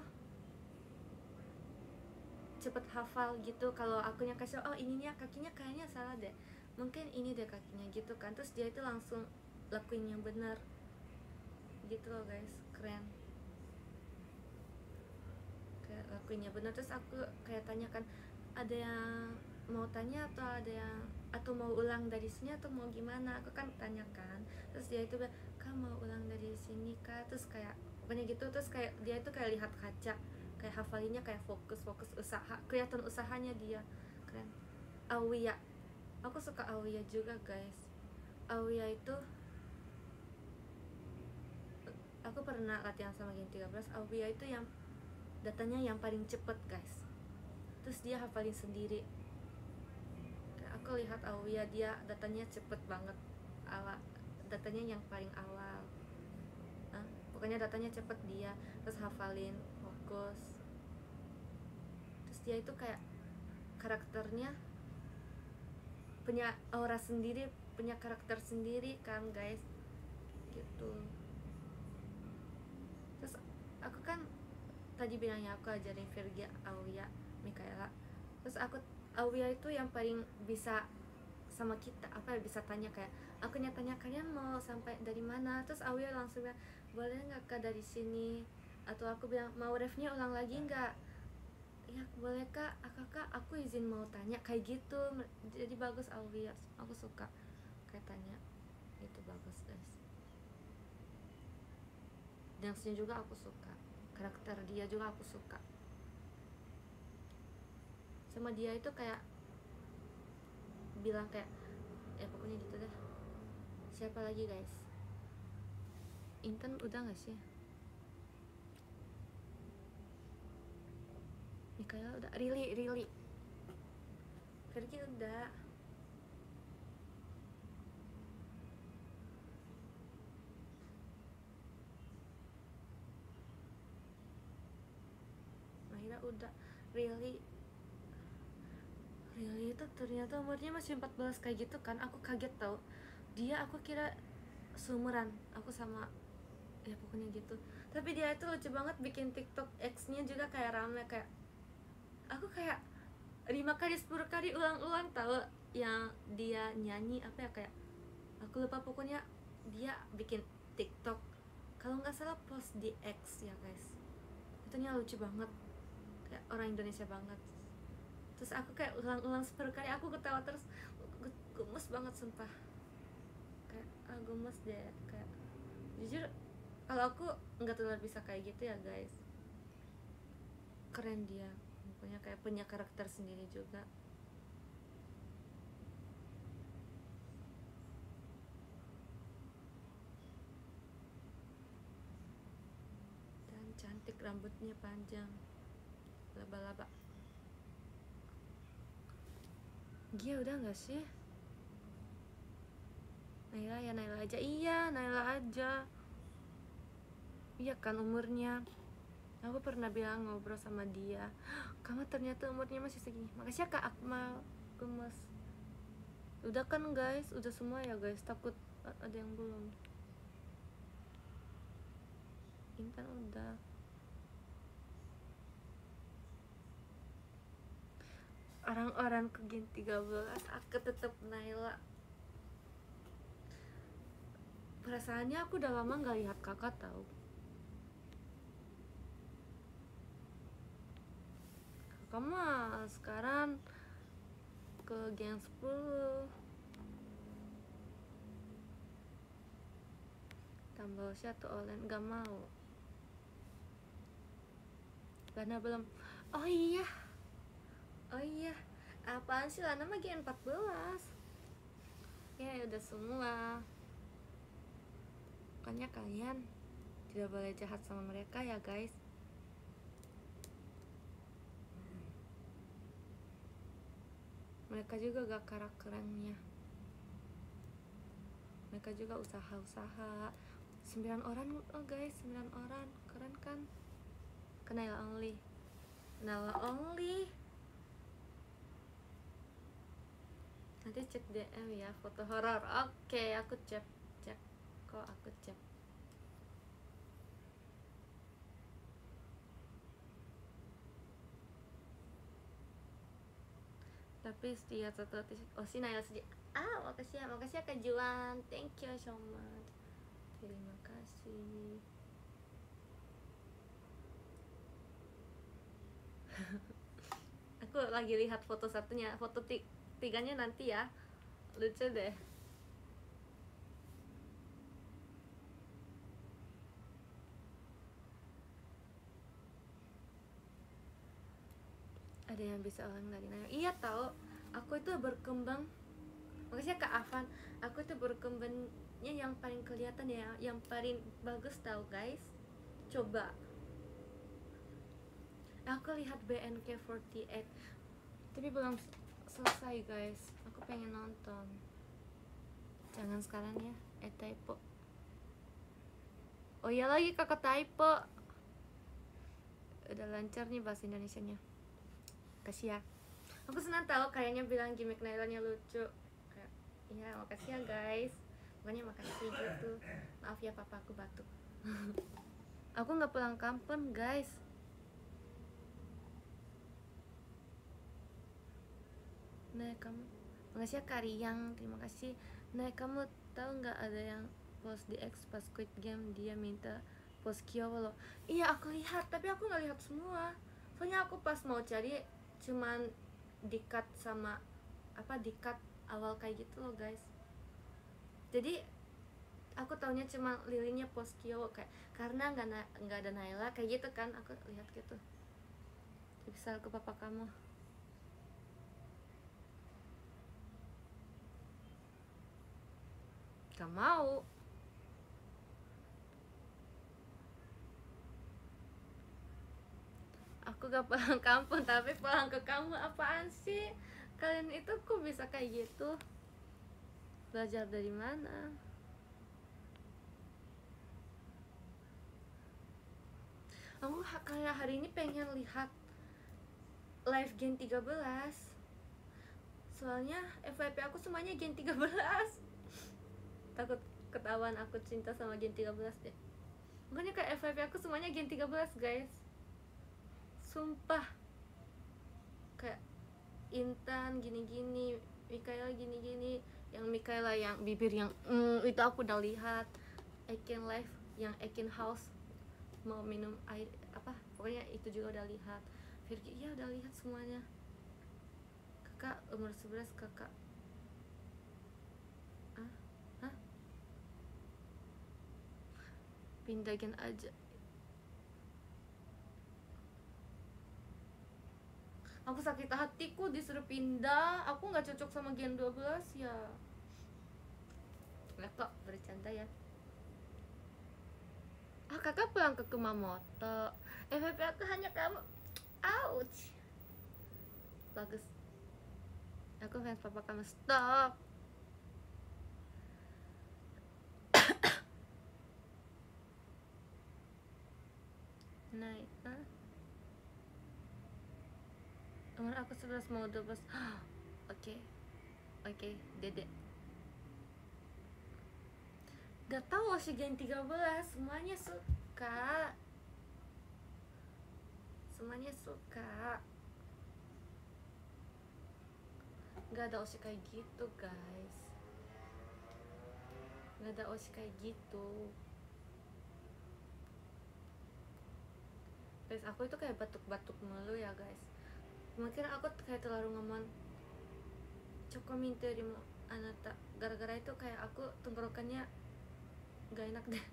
cepet hafal gitu. Kalau akunya kasih oh ininya kakinya kayaknya salah deh, mungkin ini deh kakinya gitu kan. Terus dia itu langsung lakuin yang benar gitu loh guys, keren. Kayak lakuinnya benar. Terus aku kayak tanya kan, ada yang mau tanya atau mau ulang dari sini atau mau gimana, aku kan tanyakan. Terus dia itu bilang, kak mau ulang dari sini kak. Terus kayak pokoknya gitu. Terus kayak dia itu kayak lihat kaca, kayak hafalinnya kayak fokus usaha, kelihatan usahanya dia, keren. Aulia, aku suka Aulia juga guys. Aulia itu aku pernah latihan sama Gen 13. Aulia itu yang datanya yang paling cepet guys. Terus dia hafalin sendiri. Aku lihat Aulia, dia datanya cepet banget, datanya yang paling awal. Pokoknya datanya cepet dia, terus hafalin, fokus. Terus dia itu kayak karakternya punya aura sendiri, punya karakter sendiri kan guys, gitu. Terus aku kan tadi bilangnya aku ajarin Virgi, Aulia, Mikaela. Terus Aulia itu yang paling bisa sama kita, apa ya, bisa tanya kayak aku tanya kalian mau sampai dari mana. Terus Aulia langsung bilang boleh nggak kak dari sini, atau aku bilang mau refnya ulang lagi nggak, ya boleh kak, kakak aku izin mau tanya, kayak gitu. Jadi bagus Aulia, aku suka kayak tanya, itu bagus guys. Dance-nya juga aku suka, karakter dia juga aku suka. Sama dia itu kayak bilang kayak ya pokoknya gitu deh. Siapa lagi guys? Intan udah gak sih? Mikaela udah. Rili Virgi udah. Mahira udah. Rili itu ternyata umurnya masih 14 kayak gitu kan. Aku kaget tau. Dia aku kira seumuran aku sama, ya pokoknya gitu. Tapi dia itu lucu banget bikin TikTok X-nya juga kayak rame. Kayak aku kayak 5 kali 10 kali ulang-ulang tau yang dia nyanyi apa ya, kayak aku lupa, pokoknya dia bikin TikTok, kalau nggak salah post di X ya guys. Itunya lucu banget, kayak orang Indonesia banget. Terus aku kayak ulang-ulang 10 kali, aku ketawa terus, gemes banget sumpah. Kayak gemes deh. Kayak jujur kalau aku nggak terlalu bisa kayak gitu ya guys. Keren dia, pokoknya kayak punya karakter sendiri juga. Dan cantik, rambutnya panjang, laba-laba. Gia udah gak sih? Naila ya, Naila aja. Iya, Naila aja. Iya kan umurnya. Aku pernah bilang ngobrol sama dia, kamu ternyata umurnya masih segini. Makasih ya Kak Akmal. gemes. Udah kan guys, udah semua ya guys, takut ada yang belum. Intan udah. Orang-orang ke Gen 13, aku tetap Naila. Perasaannya aku udah lama gak lihat kakak tahu. Kakak mah sekarang ke Gen 10. Tambah usia tuh Olen gak mau. Lana belum. Oh iya, apaan sih, Lana mah Gen 14. Ya udah semua. Makanya kalian tidak boleh jahat sama mereka ya guys. Mereka juga gak karak kerennya. Mereka juga usaha-usaha. 9 orang oh guys, 9 orang. Keren kan? Naila only. Nanti cek DM ya, foto horor. Oke, aku cek. Kok aku cek. Tapi setia satu. Oh si Naila setia. Makasih ya Kak Juan. Thank you so much. Terima kasih. Aku lagi lihat foto satunya, foto tiganya nanti ya. Lucu deh. Ada yang bisa orang dari Naila. Iya tahu. Aku itu berkembang. Makasih Kak Afan. Aku itu berkembangnya yang paling kelihatan ya, yang paling bagus tahu guys. Coba. Aku lihat BNK48 tapi belum selesai guys. Aku pengen nonton. Jangan sekarang ya. Typo. Oh iya lagi kakak typo. Udah lancar nih bahasa Indonesianya. Kasih ya. Aku senang tahu kayaknya bilang gimmick Nailanya lucu. Iya makasih ya guys. Makanya makasih gitu. Maaf ya papa aku batuk. Aku nggak pulang kampung guys. Nah kamu, makasih ya Karyang, terima kasih. Nah kamu tahu nggak ada yang post di X pas Squid Game dia minta post Kyowo loh. Iya aku lihat, tapi aku nggak lihat semua. Soalnya aku pas mau cari cuman di-cut sama di-cut awal kayak gitu loh guys. Jadi aku taunya cuma Lilinnya post Kyowo kayak karena nggak ada Naila kayak gitu kan, aku lihat gitu. Bisa ke papa kamu. Gak mau. Aku gak pulang kampung tapi pulang ke kamu. Apaan sih? Kalian itu kok bisa kayak gitu? Belajar dari mana? Aku kayak hari ini pengen lihat live Gen 13. Soalnya FYP aku semuanya Gen 13. Takut ketahuan aku cinta sama Gen 13 deh. Makanya kayak FYP aku semuanya Gen 13 guys. Sumpah. Kayak Intan gini-gini, Mikaela gini-gini. Yang Mikaela yang bibir yang itu aku udah lihat. Eken live yang Eken house mau minum air pokoknya itu juga udah lihat. Virgi iya udah lihat semuanya. Kakak umur 11 kakak. Pindah gen aja. Aku sakit hatiku disuruh pindah. Aku nggak cocok sama gen 12 ya. Nggak kok bercanda ya. Kakak pulang ke Kumamoto. FVP aku hanya kamu. Ouch. Bagus. Aku fans papa kamu. Stop. Umur aku 11 mau 12. Oke, oke, Dede. Gak tahu Oshigin 13, semuanya suka. Semuanya suka. Gak ada Oshi kayak gitu, guys. Gak ada Oshi kayak gitu. Guys, aku itu kayak batuk-batuk mulu ya, guys. Mungkin aku kayak terlalu ngomong Chokominte rimu anata. Gara-gara itu kayak aku tenggorokannya gak enak deh.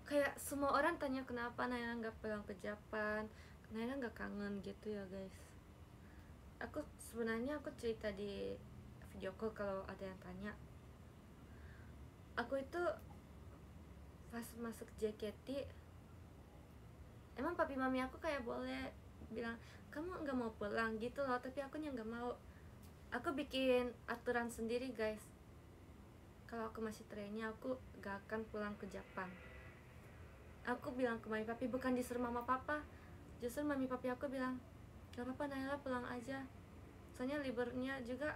Kayak semua orang tanya kenapa Naila nggak pulang ke Japan, Naila nggak kangen gitu ya, guys. Aku sebenarnya aku cerita di video call kalau ada yang tanya. Aku itu pas masuk JKT, emang papi mami aku kayak boleh bilang kamu nggak mau pulang gitu loh, tapi aku nya nggak mau. Aku bikin aturan sendiri, guys. Kalau aku masih trainee, aku gak akan pulang ke Jepang. Aku bilang ke mami papi, bukan disuruh mama papa, justru mami papi aku bilang gak apa-apa Naila pulang aja, soalnya liburnya juga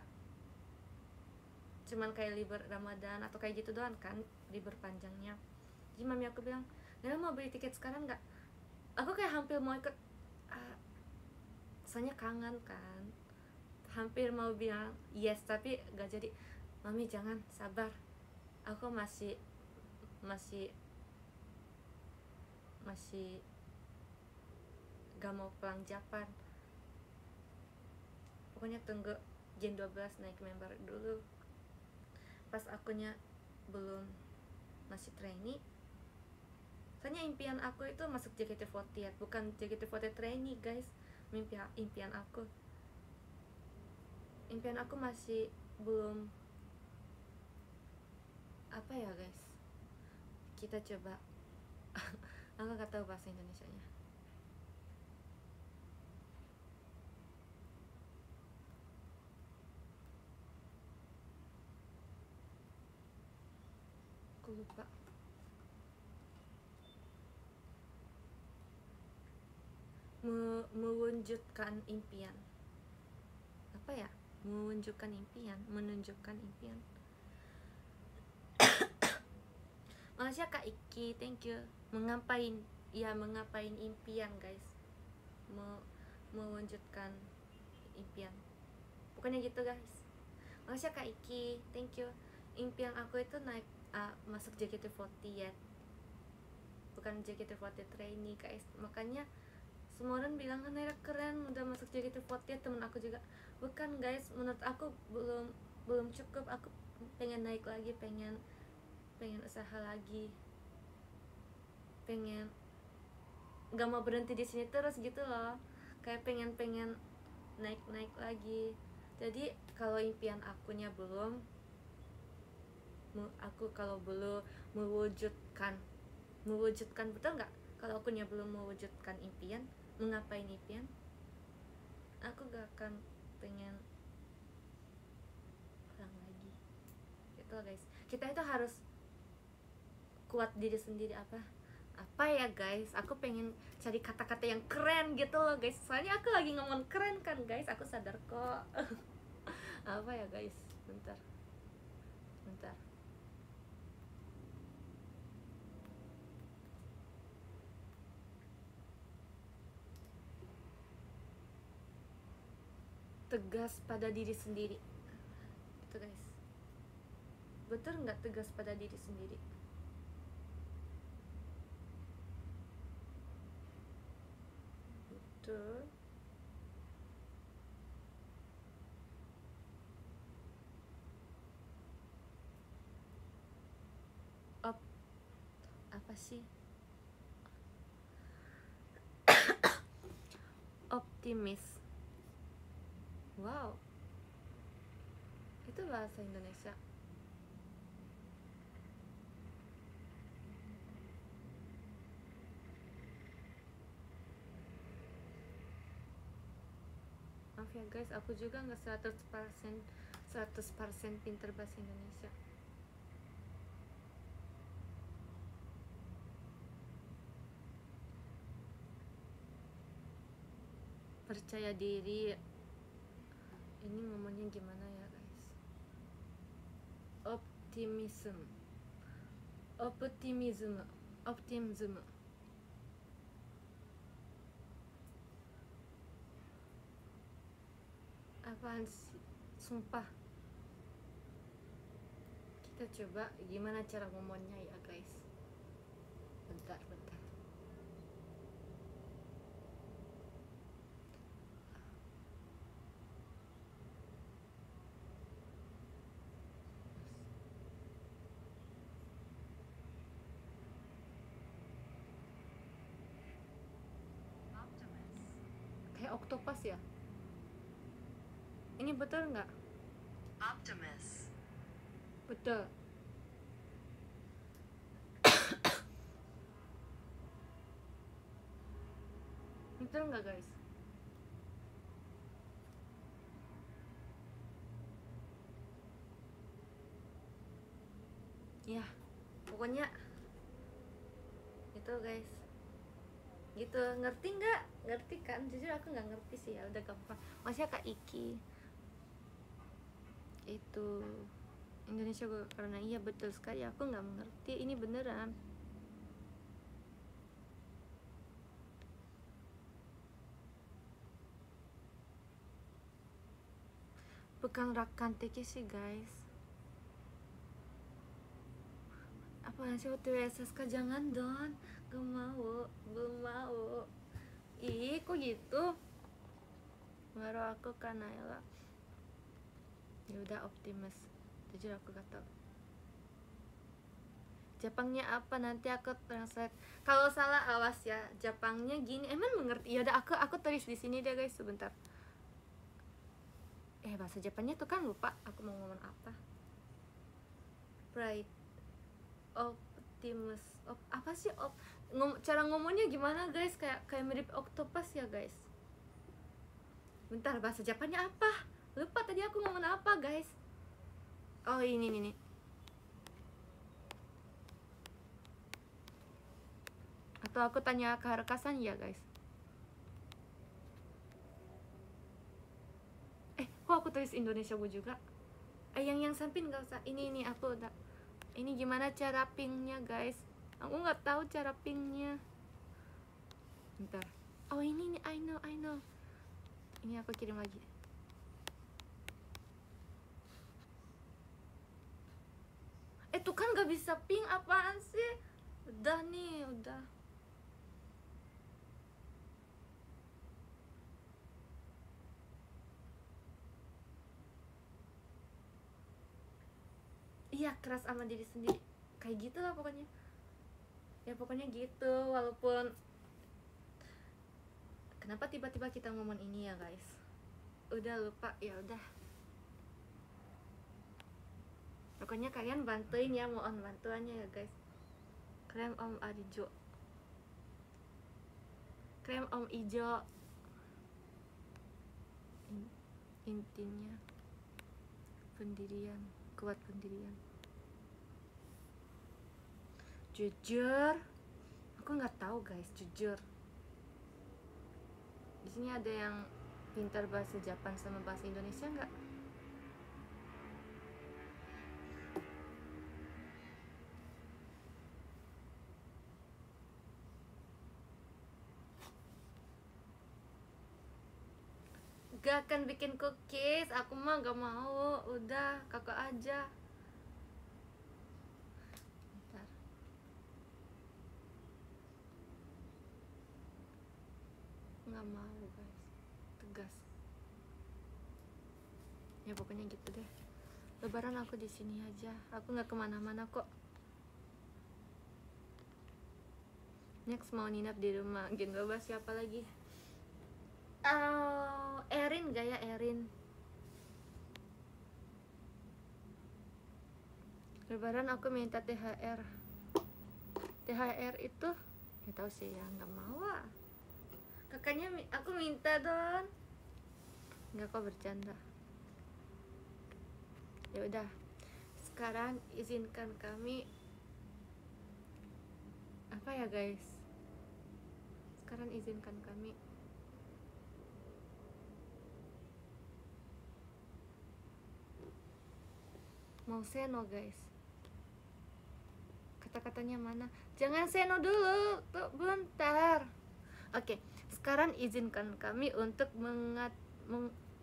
cuman kayak libur Ramadan atau kayak gitu doang kan, libur panjangnya. Jadi mami aku bilang, Naila mau beli tiket sekarang gak? Aku kayak hampir mau ikut, soalnya kangen kan, hampir mau bilang yes tapi gak jadi. Mami jangan, sabar, aku masih gak mau pulang Japan. Pokoknya tunggu Gen 12 naik member dulu. Pas akunya belum, masih trainee. Soalnya impian aku itu masuk JKT48, bukan JKT48 trainee, guys. Impian aku masih belum, apa ya, guys. Kita coba aku gak tahu bahasa Indonesianya. Aku lupa. Mewujudkan impian, apa ya, menunjukkan impian. Makasih ya Kak Iki, thank you. Mengapain impian, guys. Mewujudkan impian, pokoknya gitu, guys. Makasih ya Kak Iki, thank you. Impian aku itu naik, masuk JKT48, bukan JKT48 trainee, guys. Makanya semua orang bilang Naila keren udah masuk JKT48. Temen aku juga, bukan, guys. Menurut aku belum cukup. Aku pengen naik lagi, pengen usaha lagi, pengen gak mau berhenti di sini terus gitu loh. Kayak pengen naik lagi. Jadi kalau impian akunya belum, aku kalau belum mewujudkan, betul nggak? Kalau akunya belum mewujudkan impian, mengapain impian, aku gak akan pengen pulang lagi gitu loh, guys. Kita itu harus kuat diri sendiri. Apa ya, guys, aku pengen cari kata-kata yang keren gitu loh, guys. Soalnya aku lagi ngomong keren kan, guys, aku sadar kok. Apa ya, guys, bentar. Tegas pada diri sendiri itu, guys. Betul nggak tegas pada diri sendiri? Betul. Apa sih optimis? Wow, itu bahasa Indonesia. Maaf ya, guys, aku juga nggak 100% pinter bahasa Indonesia. percaya diri. Ini ngomongnya gimana ya guys? Optimism, optimism, optimism. Apaan sih? Sumpah. Kita coba gimana cara ngomongnya ya guys. Bentar. Kayak octopus ya? Ini betul nggak? Optimus. Betul. Betul nggak guys? Ya, pokoknya itu guys. Gitu, ngerti nggak? Ngerti kan? Jujur aku nggak ngerti sih, ya udah gampang. Masih Kak Iki itu Indonesia gue, karena iya betul sekali, aku nggak mengerti, ini beneran. Bukan rakan teki sih guys. Apaan sih WSSK, jangan Don, gak mau, belum mau. Ih kok gitu, baru aku kan Naila. Ya udah Optimus, jujur aku gak tau Jepangnya apa, nanti aku translate. Kalau salah awas ya. Jepangnya gini, emang mengerti. Ya udah aku tulis di sini deh guys, sebentar. Bahasa Jepangnya tuh kan lupa aku mau ngomong apa. Pride, Optimus, apa sih cara ngomongnya gimana guys? Kayak mirip octopus ya guys. Bentar, bahasa Jepangnya apa? Lupa tadi aku ngomong apa guys. Oh ini. Atau aku tanya ke Harkasan ya guys. Kok aku tulis Indonesia gue juga? Yang samping gak usah. Ini aku udah. Ini gimana cara pingnya guys? Aku nggak tahu cara pingnya. Bentar. Oh ini I know. Ini aku kirim lagi. Tuh kan gak bisa ping, apaan sih? Udah nih, udah. Iya, keras sama diri sendiri. Kayak gitu lah pokoknya. Ya pokoknya gitu, walaupun kenapa tiba-tiba kita ngomong ini ya guys? Udah lupa, ya udah. Pokoknya kalian bantuin ya, mohon bantuannya ya guys. Krem Om Arijo, krem Om Ijo. Intinya pendirian, kuat pendirian. Jujur, aku nggak tahu guys, jujur. Di sini ada yang pintar bahasa Jepang sama bahasa Indonesia nggak? Gak akan bikin cookies, aku mah gak mau. Udah, kakak aja. Bentar. Gak mau guys, tegas. Ya pokoknya gitu deh. Lebaran aku di sini aja. Aku nggak kemana-mana kok. Next mau nginep di rumah. Gen bebas siapa lagi? Erin gak ya, Erin? Lebaran aku minta THR. THR itu ya tahu sih ya, nggak mau ah. Kakaknya aku minta Don. Nggak, kok bercanda. Ya udah, sekarang izinkan kami apa ya guys? Sekarang izinkan kami mau seno guys. Kata-katanya mana? Jangan seno dulu, tuh bentar. Oke, sekarang izinkan kami untuk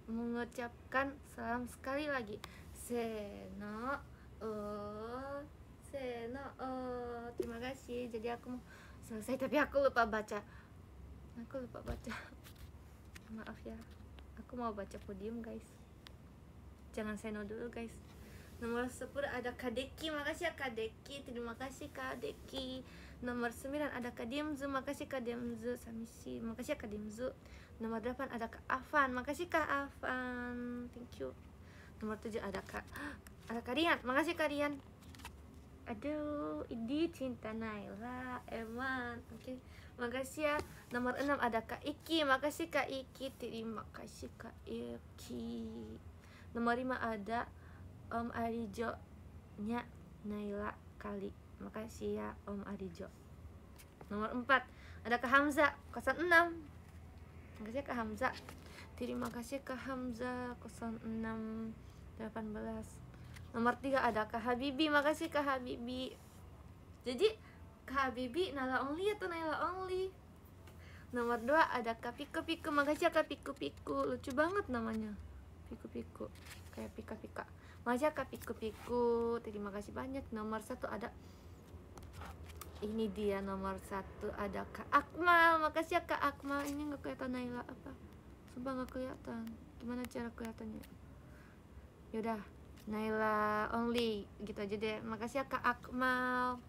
mengucapkan salam sekali lagi. Seno, oh, seno, oh. Terima kasih. Jadi aku mau selesai, tapi aku lupa baca. Maaf ya. Aku mau baca podium guys. Jangan seno dulu guys. Nomor 10 ada Kadeki, makasih ya Kadeki. Terima kasih Kadeki. Nomor 9 ada Kadimzu, makasih Kadimzu. Samisi, makasih ya Kadimzu. Nomor 8 ada Kak Afan, makasih Kak Afan. Thank you. Nomor 7 ada Karian, makasih Karian. Aduh, ini cinta Naila, Eman. Oke, makasih ya. Nomor 6 ada Kak Iki, makasih Kak Iki. Terima kasih Kak Iki. Nomor 5 ada Om Arijo nya Naila kali. Makasih ya Om Arijo. Nomor 4 ada Kak Hamza 06. Makasih Kak Hamza. Terima kasih Kak Hamza 06 18. Nomor 3 ada Kak Habibi. Makasih Kak Habibi. Jadi Kak Habibi Naila only atau Naila only? Nomor 2 ada Kak Piku Piku. Makasih ya Kak Piku Piku. Lucu banget namanya. Piku Piku. Kayak pika-pika. Makasih ya Kak Piku Piku. Terima kasih banyak. Nomor 1 ada, ini dia nomor 1 ada Kak Akmal. Makasih ya Kak Akmal. Ini gak kelihatan Naila apa? Sumpah gak kelihatan. Gimana cara kelihatannya? Yaudah, Naila only gitu aja deh. Makasih ya Kak Akmal.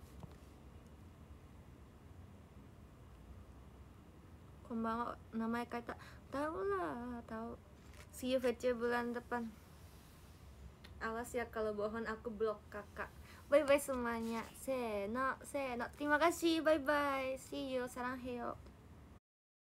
Konbanwa, namanya kata tahu lah, tahu. See you VC bulan depan. Awas ya kalau bohong aku blok kakak. Bye bye semuanya. Seno, seno. Terima kasih. Bye bye. See you. Sarang heo.